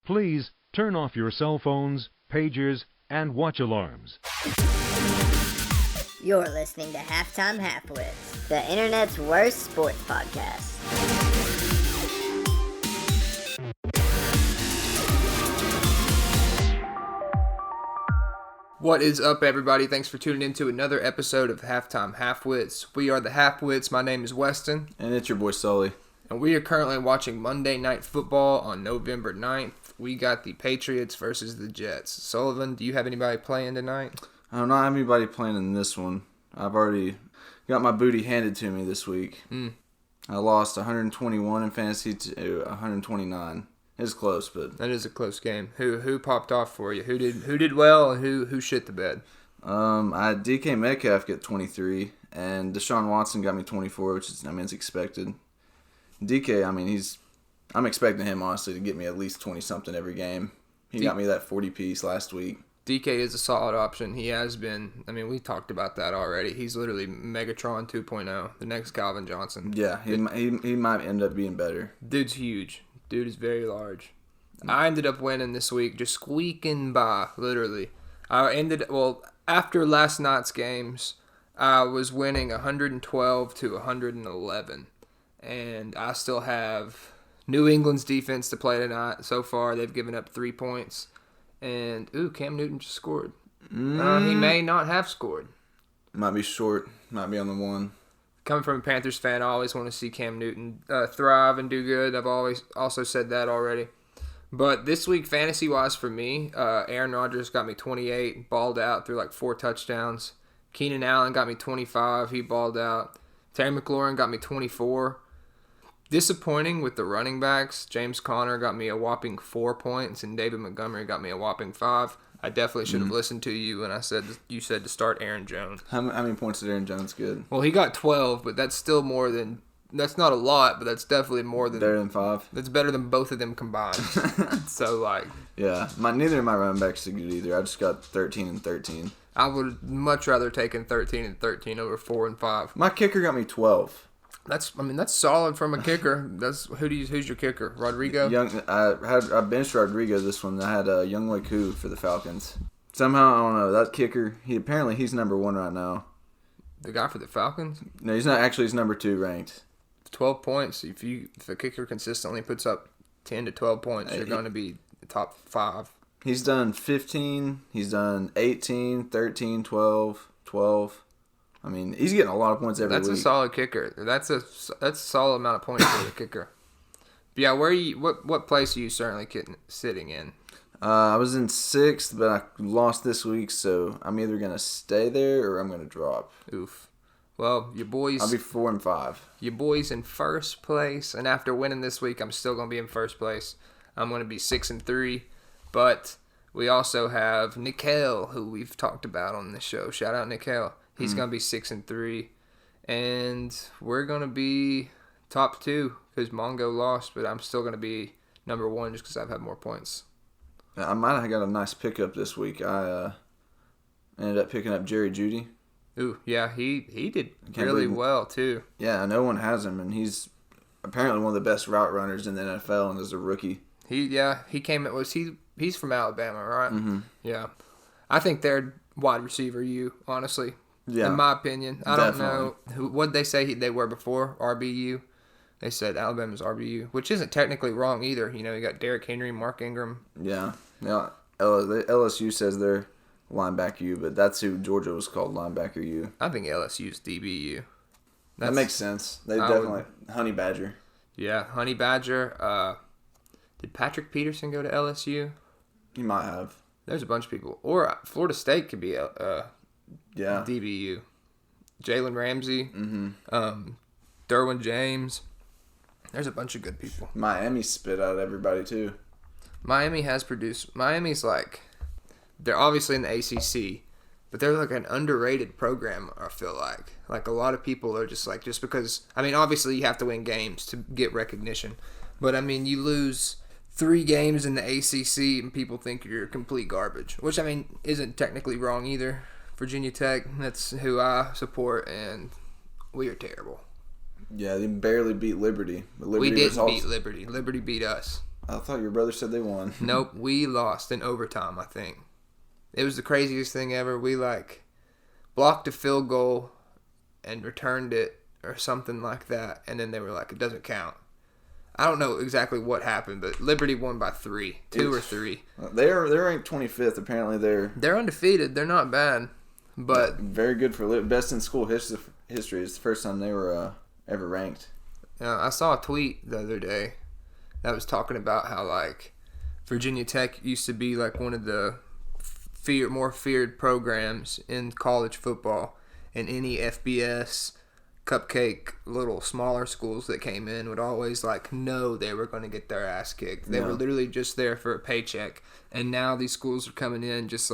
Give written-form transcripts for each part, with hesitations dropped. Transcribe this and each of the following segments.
Please turn off your cell phones, pagers, and watch alarms. You're listening to Halftime Halfwits, the internet's worst sports podcast. What is up, everybody? Thanks for tuning in to another episode of Halftime Halfwits. We are the Halfwits. My name is Weston. And it's your boy Sully. And we are currently watching Monday Night Football on November 9th. We got the Patriots versus the Jets. Sullivan, do you have anybody playing tonight? I don't have anybody playing in this one. I've already got my booty handed to me this week. I lost 121 in fantasy to 129. It's close, but that is a close game. Who popped off for you? Who did well, and who shit the bed? I had DK Metcalf get 23, and Deshaun Watson got me 24, which is, it's expected. DK, I'm expecting him, honestly, to get me at least 20-something every game. He got me that 40-piece last week. DK is a solid option. He has been. We talked about that already. He's literally Megatron 2.0, the next Calvin Johnson. Yeah, he might end up being better. Dude's huge. Dude is very large. I ended up winning this week, just squeaking by, literally. After last night's games, I was winning 112 to 111. And I still have New England's defense to play tonight. So far, they've given up 3 points. And, Cam Newton just scored. He may not have scored. Might be short. Might be on the one. Coming from a Panthers fan, I always want to see Cam Newton thrive and do good. I've always also said that already. But this week, fantasy-wise for me, Aaron Rodgers got me 28, balled out, threw like 4 touchdowns. Keenan Allen got me 25, he balled out. Terry McLaurin got me 24. Disappointing with the running backs. James Conner got me a whopping 4 points, and David Montgomery got me a whopping 5. I definitely should have listened to you when you said to start Aaron Jones. How many points did Aaron Jones get? Well, he got 12, but that's still more than... That's not a lot, but that's definitely more than... Better than 5? That's better than both of them combined. Yeah, neither of my running backs are good either. I just got 13 and 13. I would much rather taken 13 and 13 over 4 and 5. My kicker got me 12. That's solid from a kicker. Who's your kicker? Rodrigo? I benched Rodrigo this one. I had Younghoe Koo for the Falcons. Somehow, I don't know, that kicker, he's number 1 right now. The guy for the Falcons? No, he's not. Actually, he's number 2 ranked. 12 points. If a kicker consistently puts up 10 to 12 points, you're going to be the top 5. He's done 15. He's done 18, 13, 12, 12. He's getting a lot of points every week. That's a solid kicker. That's a solid amount of points for the kicker. But yeah, what place are you certainly sitting in? I was in 6th, but I lost this week, so I'm either going to stay there or I'm going to drop. Oof. Well, your boys... I'll be 4 and 5. Your boys in first place, and after winning this week, I'm still going to be in first place. I'm going to be 6 and 3, but we also have Nikhil, who we've talked about on this show. Shout out Nikhil. He's going to be 6 and 3, and we're going to be top 2 because Mongo lost, but I'm still going to be number 1 just because I've had more points. I might have got a nice pickup this week. I ended up picking up Jerry Jeudy. Ooh, yeah, he did really well too. Yeah, no one has him, and he's apparently one of the best route runners in the NFL, and as a rookie. He's from Alabama, right? Mm-hmm. Yeah, I think they're wide receiver honestly. Yeah, in my opinion. I don't know what they say they were before, RBU. They said Alabama's RBU, which isn't technically wrong either. You got Derrick Henry, Mark Ingram. Yeah. LSU says they're linebacker U, but that's who Georgia was called, linebacker U. I think LSU's DBU. That makes sense. They definitely... Honey Badger. Yeah, Honey Badger. Did Patrick Peterson go to LSU? He might have. There's a bunch of people. Or Florida State could be DBU. Jalen Ramsey. Mm-hmm. Derwin James. There's a bunch of good people. Miami spit out everybody too. Miami's they're obviously in the ACC, but they're like an underrated program, I feel like. Like a lot of people are just because, obviously you have to win games to get recognition, but you lose 3 games in the ACC and people think you're complete garbage, which isn't technically wrong either. Virginia Tech, that's who I support, and we are terrible. Yeah, they barely beat Liberty. We didn't beat Liberty. Liberty beat us. I thought your brother said they won. Nope, we lost in overtime, I think. It was the craziest thing ever. We, blocked a field goal and returned it or something like that, and then they were like, it doesn't count. I don't know exactly what happened, but Liberty won by 2 or 3. They're ranked 25th. Apparently, they're undefeated. They're not bad, but very good for best in school history. It's the first time they were ever ranked. I saw a tweet the other day that was talking about how Virginia Tech used to be one of the more feared programs in college football, and any FBS cupcake little smaller schools that came in would always know they were going to get their ass kicked. They were literally just there for a paycheck, and now these schools are coming in just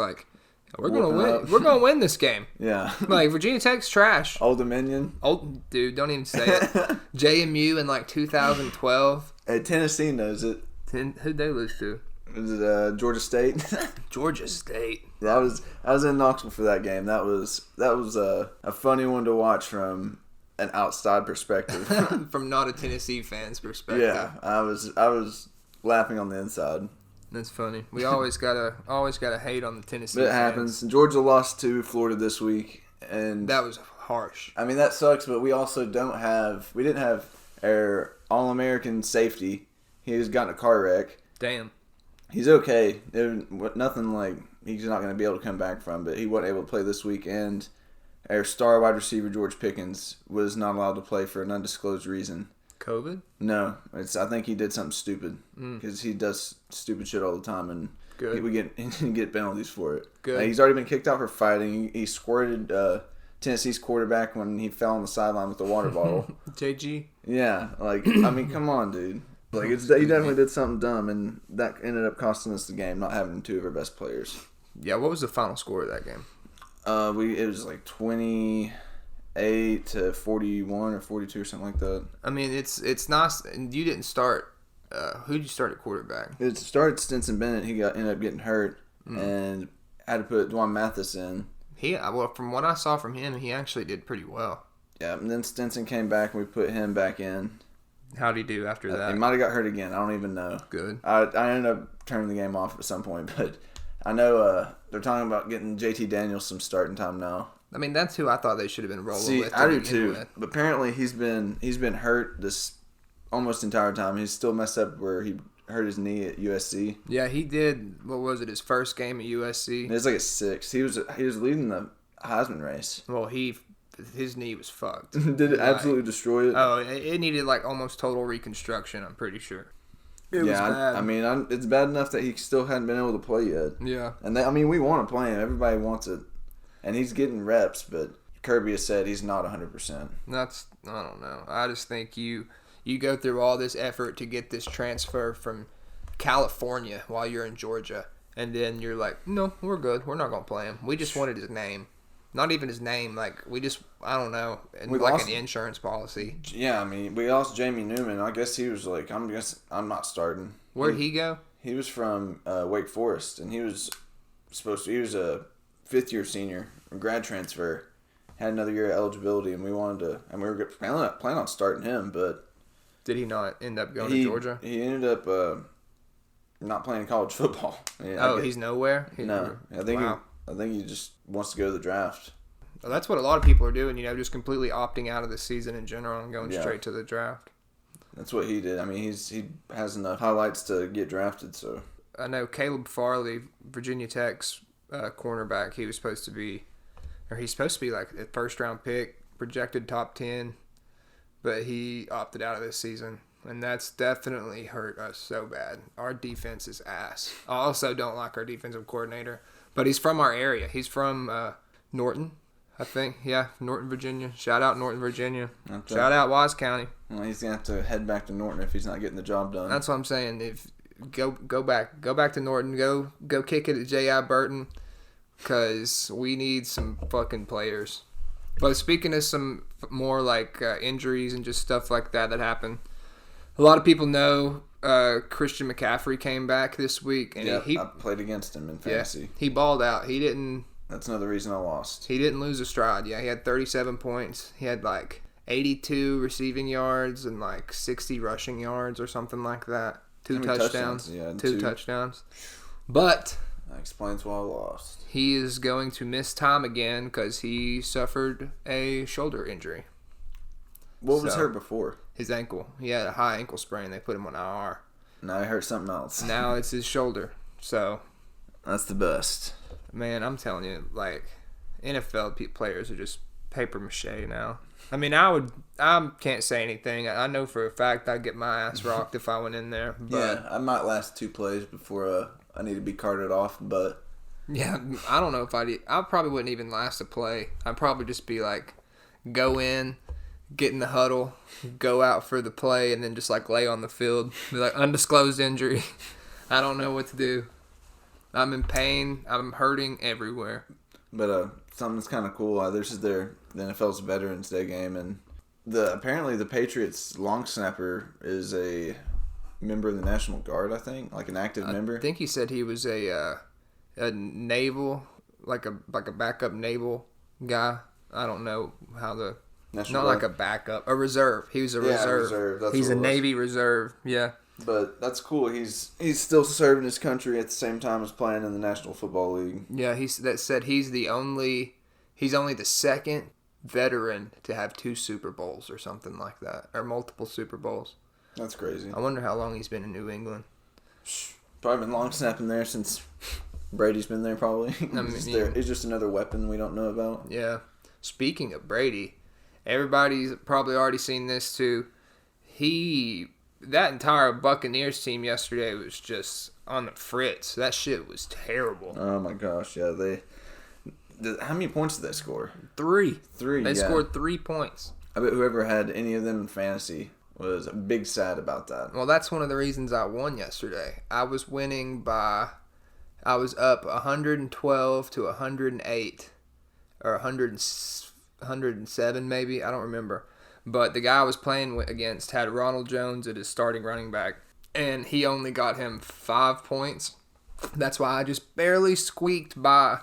we're gonna win. We're gonna win this game. Yeah. Virginia Tech's trash. Old Dominion. Old dude, don't even say it. JMU in 2012. Hey, Tennessee knows it. Who'd they lose to? Was it Georgia State? Georgia State. Yeah, I was in Knoxville for that game. That was a funny one to watch from an outside perspective. From not a Tennessee fan's perspective. Yeah, I was laughing on the inside. That's funny. We always gotta hate on the Tennessee But it fans. happens. Georgia lost to Florida this week, and That was harsh. I mean that sucks. But we also we didn't have our All-American safety. He has gotten a car wreck. Damn. He's okay. Nothing he's not going to be able to come back from. But he wasn't able to play this week, and our star wide receiver George Pickens was not allowed to play for an undisclosed reason. COVID? No, I think he did something stupid because he does stupid shit all the time, and he would get penalties for it. Good. He's already been kicked out for fighting. He squirted Tennessee's quarterback when he fell on the sideline with the water bottle. JG? Yeah, I mean, come on, dude. He definitely did something dumb, and that ended up costing us the game, not having 2 of our best players. Yeah, what was the final score of that game? It was 28 to 41 or 42 or something like that. I mean, it's nice. And you didn't start. Who'd you start at quarterback? It started Stinson Bennett. He ended up getting hurt and had to put Dwan Mathis in. From what I saw from him, he actually did pretty well. Yeah, and then Stinson came back and we put him back in. How'd he do after that? He might have got hurt again. I don't even know. Good. I ended up turning the game off at some point, but I know they're talking about getting JT Daniels some starting time now. I mean, that's who I thought they should have been rolling with. I do too. But apparently he's been hurt this almost entire time. He's still messed up where he hurt his knee at USC. Yeah, he did. What was it? His first game at USC. It was a 6. He was leading the Heisman race. Well, his knee was fucked. Did it absolutely destroy it? Oh, it needed almost total reconstruction. I'm pretty sure. It was bad. I mean, it's bad enough that he still hadn't been able to play yet. Yeah. And we want to play him. Everybody wants it. And he's getting reps, but Kirby has said he's not 100%. I don't know. I just think you go through all this effort to get this transfer from California while you're in Georgia, and then you're like, no, we're good. We're not going to play him. We just wanted his name. Not even his name. I don't know, and an insurance policy. Yeah, I mean, we lost Jamie Newman. I guess he was I'm not starting. Where'd he go? He was from Wake Forest, and he was a 5th-year senior, a grad transfer, had another year of eligibility, and we were planning on starting him, but did he not end up going to Georgia? He ended up not playing college football. He's nowhere? No. I think he just wants to go to the draft. Well, that's what a lot of people are doing, just completely opting out of the season in general and going straight to the draft. That's what he did. I mean, he has enough highlights to get drafted, so. I know Caleb Farley, Virginia Tech's cornerback, he's supposed to be a first-round pick, projected top 10, but he opted out of this season, and that's definitely hurt us so bad. Our defense is ass. I also don't like our defensive coordinator, but he's from our area. He's from Norton, I think. Yeah, Norton, Virginia. Shout out Norton, Virginia. Okay. Shout out Wise County. Well, he's gonna have to head back to Norton if he's not getting the job done. That's what I'm saying. If go back to Norton. Go kick it at J.I. Burton, because we need some fucking players. But speaking of some more injuries and just stuff like that happened, a lot of people know Christian McCaffrey came back this week, and I played against him in fantasy. Yeah, he balled out. He didn't. That's another reason I lost. He didn't lose a stride. Yeah, he had 37 points. He had 82 receiving yards and 60 rushing yards or something like that. 2 touchdowns. Yeah, two touchdowns. But that explains why I lost. he is going to miss time again because he suffered a shoulder injury. What was hurt before? His ankle. He had a high ankle sprain. They put him on IR. Now I hurt something else. Now it's his shoulder. So, that's the best. Man, I'm telling you, like, NFL players are just paper mache now. I mean, I can't say anything. I know for a fact I'd get my ass rocked if I went in there. But, yeah, I might last 2 plays before I need to be carted off, but... Yeah, I don't know if I probably wouldn't even last a play. I'd probably just be like, go in, get in the huddle, go out for the play, and then just like lay on the field. Be like, undisclosed injury. I don't know what to do. I'm in pain. I'm hurting everywhere. But something that's kind of cool. This is the NFL's Veterans Day game, and apparently the Patriots long snapper is a member of the National Guard. I think, like an active member. I think he said he was a naval, like a backup naval guy. I don't know how the National not Guard? like a backup, a reserve. He was a reserve. Reserve. That's He's what a it was. Navy reserve. Yeah. But that's cool. He's still serving his country at the same time as playing in the National Football League. Yeah, said he's only the second veteran to have 2 Super Bowls or something like that, or multiple Super Bowls. That's crazy. I wonder how long he's been in New England. Probably been long snapping there since Brady's been there. Probably. He's just another weapon we don't know about. Yeah. Speaking of Brady, everybody's probably already seen this too. That entire Buccaneers team yesterday was just on the fritz. That shit was terrible. Oh my gosh, yeah. How many points did they score? 3. They yeah. scored 3 points. I bet whoever had any of them in fantasy was big sad about that. Well, that's one of the reasons I won yesterday. I was up 112 to 108 or 107 maybe. I don't remember. But the guy I was playing against had Ronald Jones as his starting running back, and he only got him 5 points. That's why I just barely squeaked by.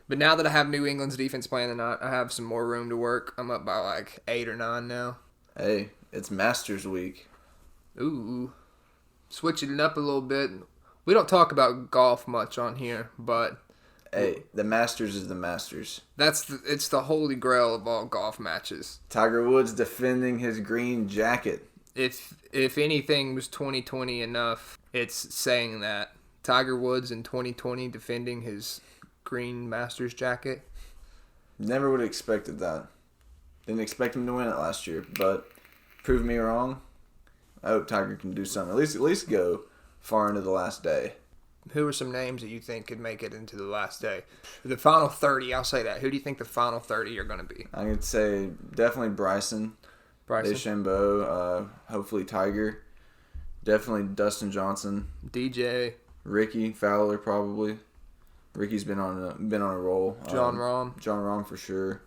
But now that I have New England's defense playing tonight, I have some more room to work. I'm up by like 8 or 9 now. Hey, it's Masters Week. Ooh. Switching it up a little bit. We don't talk about golf much on here, but... Hey, the Masters is the Masters. It's the holy grail of all golf matches. Tiger Woods defending his green jacket. If anything was 2020 enough, it's saying that. Tiger Woods in 2020 defending his green Masters jacket. Never would have expected that. Didn't expect him to win it last year, but proved me wrong. I hope Tiger can do something. At least go far into the last day. Who are some names that you think could make it into the last day? The final 30, I'll say that. Who do you think the final 30 are going to be? I would say definitely Bryson. DeChambeau, hopefully Tiger. Definitely Dustin Johnson. DJ. Ricky Fowler probably. Ricky's been on a roll. John Rahm. John Rahm for sure.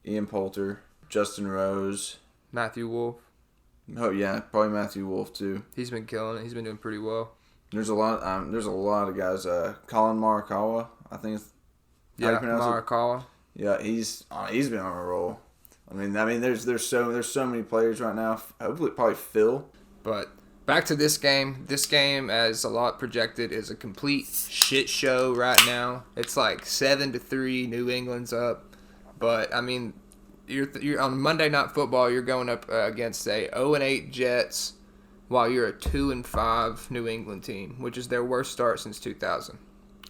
Ian Poulter. Justin Rose. Matthew Wolff. Oh yeah, probably Matthew Wolff too. He's been killing it. He's been doing pretty well. There's a lot of guys. Colin Morikawa, I think it's how you pronounce Morikawa. Yeah, he's been on a roll. I mean, there's so many players right now. Hopefully, probably Phil. But back to this game. This game, as a lot projected, is a complete shit show right now. It's like 7-3. New England's up, but I mean, you're on Monday Night Football. You're going up against a 0-8 Jets, while you're a 2-5 New England team, which is their worst start since 2000.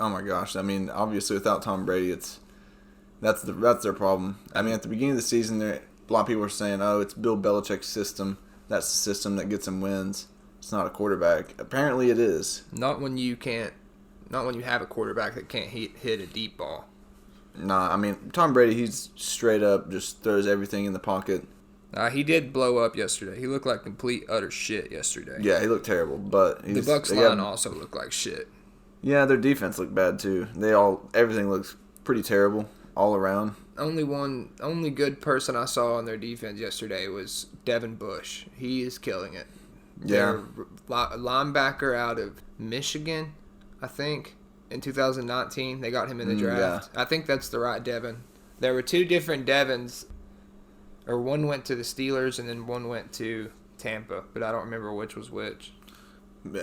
Oh my gosh! I mean, obviously without Tom Brady, that's their problem. I mean, at the beginning of the season, a lot of people were saying, "Oh, it's Bill Belichick's system. That's the system that gets him wins. It's not a quarterback." Apparently, it is. Not when you have a quarterback that can't hit a deep ball. Nah, I mean, Tom Brady, he's straight up just throws everything in the pocket. He did blow up yesterday. He looked like complete utter shit yesterday. Yeah, he looked terrible, but the Bucs line also looked like shit. Yeah, their defense looked bad too. Everything looks pretty terrible all around. Only good person I saw on their defense yesterday was Devin Bush. He is killing it. Yeah. Their linebacker out of Michigan, I think, in 2019. They got him in the draft. Yeah. I think that's the right Devin. There were 2 different Devins, or one went to the Steelers and then one went to Tampa, but I don't remember which was which.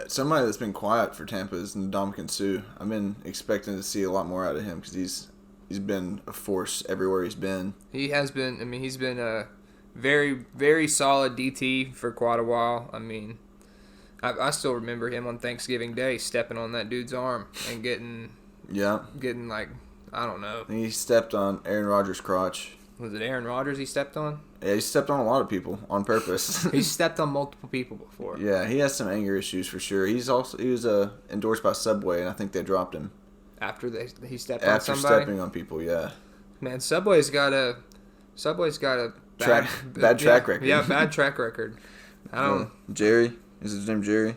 Somebody that's been quiet for Tampa is Ndamukong Suh. I've been expecting to see a lot more out of him because he's been a force everywhere he's been. He has been. I mean, he's been a very, very solid DT for quite a while. I mean, I still remember him on Thanksgiving Day stepping on that dude's arm and getting like, I don't know. He stepped on Aaron Rodgers' crotch. Was it Aaron Rodgers he stepped on? Yeah, he stepped on a lot of people on purpose. He's stepped on multiple people before. Yeah, he has some anger issues for sure. He was endorsed by Subway, and I think they dropped him After he stepped on somebody? After stepping on people, yeah. Man, Subway's got a bad track record. Yeah, bad track record. I don't. Jerry, is his name Jerry?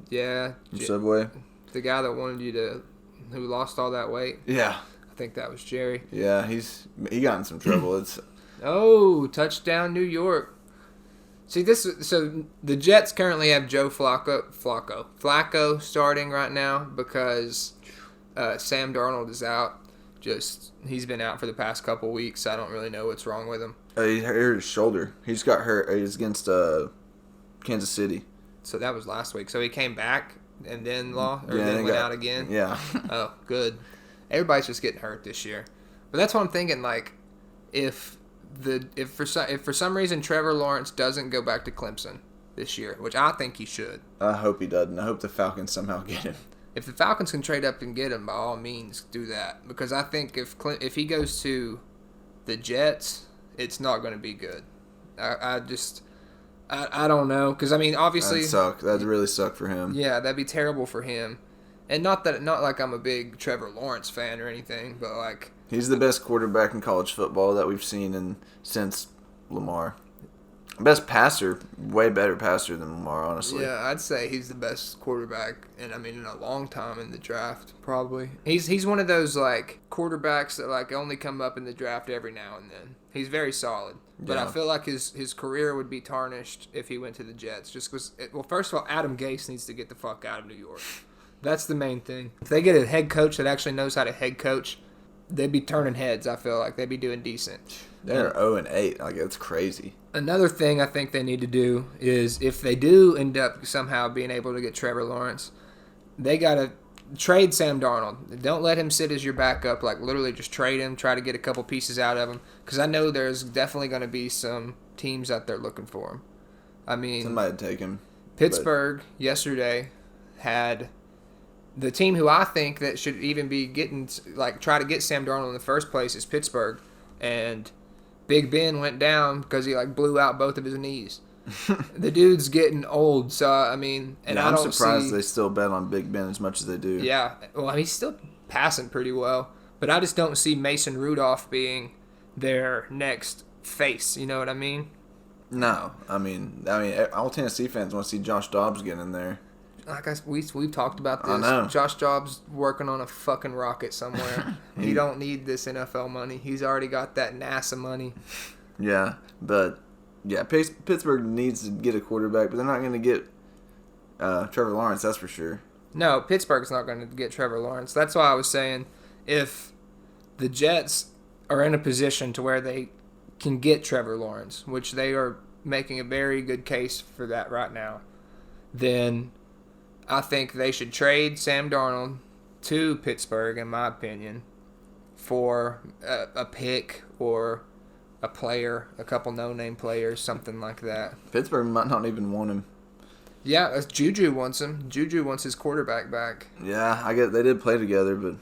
Yeah. From Subway. The guy that who lost all that weight. Yeah. I think that was Jerry. Yeah, he got in some trouble. Touchdown New York. See so the Jets currently have Joe Flacco starting right now because Sam Darnold is out. He's been out for the past couple weeks. I don't really know what's wrong with him. He hurt his shoulder. He just got hurt. He was against Kansas City. So that was last week. So he came back and then went out again. Yeah. Oh, good. Everybody's just getting hurt this year. But that's what I'm thinking. Like, if for some reason Trevor Lawrence doesn't go back to Clemson this year, which I think he should. I hope he doesn't. I hope the Falcons somehow get him. If the Falcons can trade up and get him, by all means, do that. Because I think if he goes to the Jets, it's not going to be good. I don't know. Because, I mean, obviously... That'd really suck for him. Yeah, that'd be terrible for him. And not like I'm a big Trevor Lawrence fan or anything, but like... He's the best quarterback in college football that we've seen since Lamar. Best passer, way better passer than Lamar, honestly. Yeah, I'd say he's the best quarterback in a long time in the draft, probably. He's one of those like quarterbacks that like only come up in the draft every now and then. He's very solid, but I feel like his career would be tarnished if he went to the Jets. Just because, first of all, Adam Gase needs to get the fuck out of New York. That's the main thing. If they get a head coach that actually knows how to head coach, they'd be turning heads. I feel like they'd be doing decent. They're 0-8. Like, that's crazy. Another thing I think they need to do is if they do end up somehow being able to get Trevor Lawrence, they got to trade Sam Darnold. Don't let him sit as your backup. Like, literally just trade him, try to get a couple pieces out of him. Because I know there's definitely going to be some teams out there looking for him. I mean, somebody take him. Pittsburgh yesterday had the team who I think that should even be try to get Sam Darnold in the first place is Pittsburgh. And Big Ben went down because he blew out both of his knees. The dude's getting old, so I mean, and I'm surprised they still bet on Big Ben as much as they do. Yeah, well, he's still passing pretty well, but I just don't see Mason Rudolph being their next face. You know what I mean? No, I mean, all Tennessee fans want to see Josh Dobbs get in there. Like we've talked about this. I know. Josh Dobbs working on a fucking rocket somewhere. He don't need this NFL money. He's already got that NASA money. Yeah, but yeah, Pittsburgh needs to get a quarterback, but they're not going to get Trevor Lawrence. That's for sure. No, Pittsburgh's not going to get Trevor Lawrence. That's why I was saying if the Jets are in a position to where they can get Trevor Lawrence, which they are making a very good case for that right now, then I think they should trade Sam Darnold to Pittsburgh, in my opinion, for a pick or a player, a couple no-name players, something like that. Pittsburgh might not even want him. Yeah, Juju wants him. Juju wants his quarterback back. Yeah, I get they did play together, but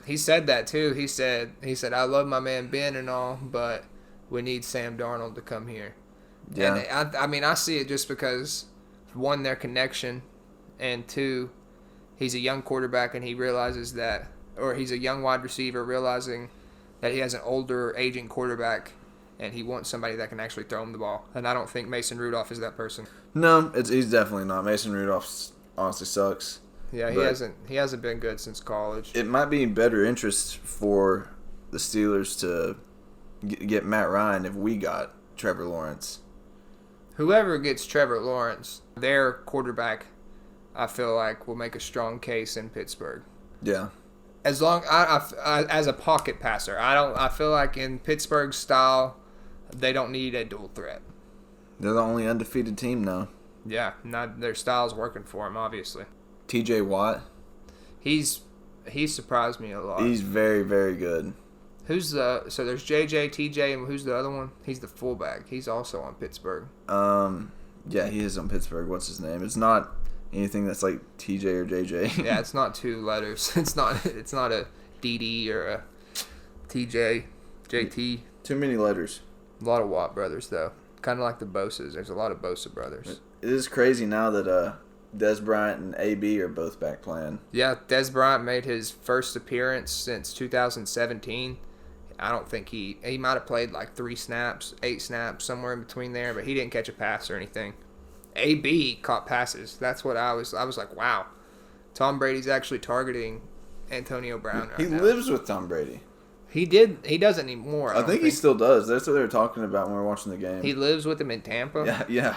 he said that too. He said I love my man Ben and all, but we need Sam Darnold to come here. Yeah. And I mean, I see it just because, one, their connection, and two, he's a young quarterback and he realizes that, or he's a young wide receiver realizing that he has an older, aging quarterback, and he wants somebody that can actually throw him the ball. And I don't think Mason Rudolph is that person. No, he's definitely not. Mason Rudolph honestly sucks. Yeah, he hasn't been good since college. It might be in better interest for the Steelers to get Matt Ryan if we got Trevor Lawrence. Whoever gets Trevor Lawrence, their quarterback, I feel like will make a strong case in Pittsburgh. Yeah. As long as a pocket passer, I feel like in Pittsburgh's style, they don't need a dual threat. They're the only undefeated team now. Yeah, not their style's working for him, obviously. T.J. Watt. He surprised me a lot. He's very, very good. So there's JJ, TJ, and who's the other one? He's the fullback. He's also on Pittsburgh. Yeah, he is on Pittsburgh. What's his name? It's not anything that's like TJ or JJ. Yeah, it's not 2 letters. It's not a DD or a TJ, JT. Too many letters. A lot of Watt brothers, though. Kind of like the Boses. There's a lot of Bosa brothers. It is crazy now that Des Bryant and AB are both back playing. Yeah, Des Bryant made his first appearance since 2017. I don't think he might have played like 3 snaps, 8 snaps, somewhere in between there, but he didn't catch a pass or anything. AB caught passes. That's what I was like, wow. Tom Brady's actually targeting Antonio Brown right now. He lives with Tom Brady. He doesn't anymore. I think he still does. That's what they were talking about when we were watching the game. He lives with him in Tampa? Yeah.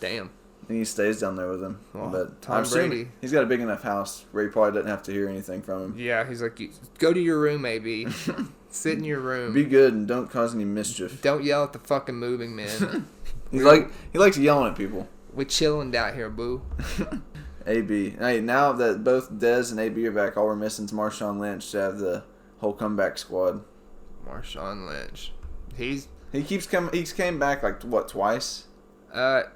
Damn. I think he stays down there with him. Well, but Tom Brady. He's got a big enough house where he probably doesn't have to hear anything from him. Yeah, he's like, go to your room, AB. Sit in your room. Be good and don't cause any mischief. Don't yell at the fucking moving man. He likes yelling at people. We're chilling down here, boo. AB. Hey, now that both Dez and AB are back, all we're missing is Marshawn Lynch to have the whole comeback squad. Marshawn Lynch. He came back like what, twice?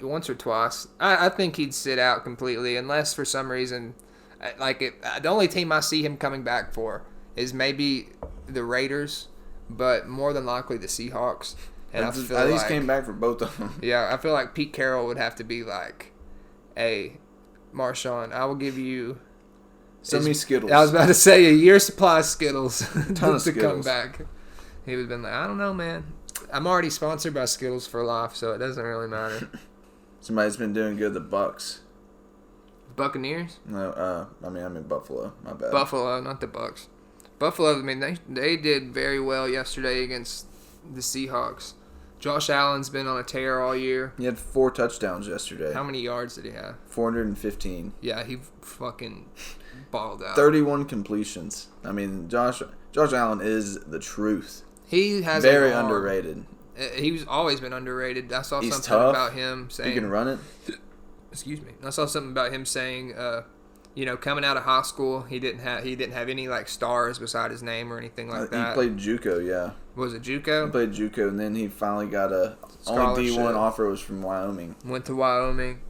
Once or twice. I think he'd sit out completely unless for some reason, the only team I see him coming back for is maybe the Raiders, but more than likely the Seahawks. And I think he's came back for both of them. Yeah, I feel like Pete Carroll would have to be like, "Hey, Marshawn, I will give you." Send me Skittles. I was about to say a year's supply of Skittles Ton of to come Skittles. back. He would have been like, I don't know, man. I'm already sponsored by Skittles for life, so it doesn't really matter. Somebody's been doing good. The Bucks. Buccaneers? No, I mean Buffalo. My bad. Buffalo, not the Bucks. Buffalo. I mean, they did very well yesterday against the Seahawks. Josh Allen's been on a tear all year. He had 4 touchdowns yesterday. How many yards did he have? 415. Yeah, he fucking balled out. 31 completions. I mean, Josh Allen is the truth. He has very underrated. He's always been underrated. I saw He's something tough. about him saying He can run it. Excuse me. I saw something about him saying, coming out of high school, he didn't have any like stars beside his name or anything like that. He played JUCO, yeah. Was it JUCO? He played JUCO, and then he finally got only D1 offer was from Wyoming. Went to Wyoming.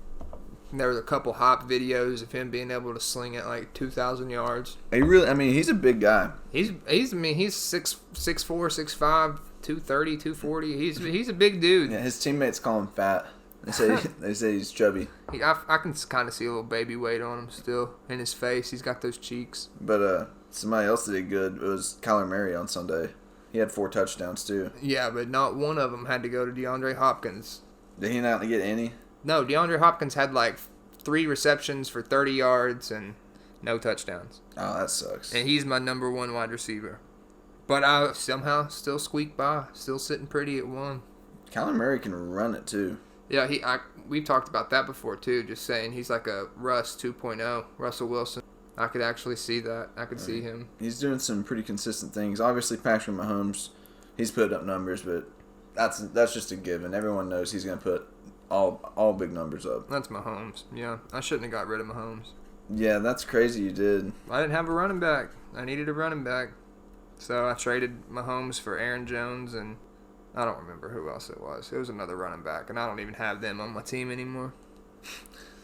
There was a couple hype videos of him being able to sling it like 2,000 yards. He's a big guy. He's 6'4", 6'5", 230, 240. He's a big dude. Yeah, his teammates call him fat. They say he's chubby. I can kind of see a little baby weight on him still in his face. He's got those cheeks. But somebody else that did good was Kyler Murray on Sunday. He had 4 touchdowns too. Yeah, but not one of them had to go to DeAndre Hopkins. Did he not get any? No, DeAndre Hopkins had like 3 receptions for 30 yards and no touchdowns. Oh, that sucks. And he's my number 1 wide receiver. But I somehow still squeak by, still sitting pretty at 1. Kyler Murray can run it too. Yeah, we've talked about that before too, just saying he's like a Russ 2.0, Russell Wilson. I could actually see that. I could see him. He's doing some pretty consistent things. Obviously, Patrick Mahomes, he's put up numbers, but that's just a given. Everyone knows he's going to put all big numbers up. That's Mahomes. Yeah, I shouldn't have got rid of Mahomes. Yeah, that's crazy you did. I didn't have a running back. I needed a running back. So I traded Mahomes for Aaron Jones, and I don't remember who else it was. It was another running back, and I don't even have them on my team anymore.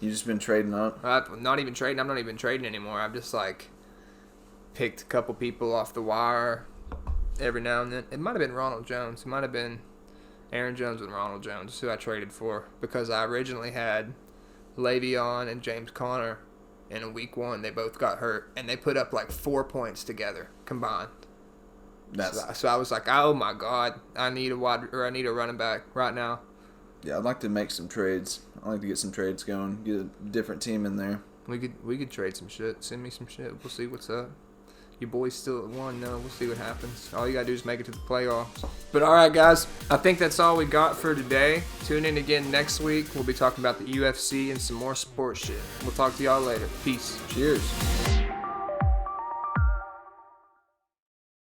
You just been trading up? I'm not even trading anymore. I've just like picked a couple people off the wire every now and then. It might have been Ronald Jones. It might have been Aaron Jones and Ronald Jones, who I traded for, because I originally had Le'Veon and James Conner, and in week 1 they both got hurt, and they put up like 4 points together combined. So I was like, oh my God, I need a running back right now. Yeah, I'd like to make some trades. I'd like to get some trades going, get a different team in there. We could trade some shit. Send me some shit. We'll see what's up. Your boy's still at 1. No, we'll see what happens. All you gotta do is make it to the playoffs. But all right, guys, I think that's all we got for today. Tune in again next week. We'll be talking about the UFC and some more sports shit. We'll talk to y'all later. Peace. Cheers.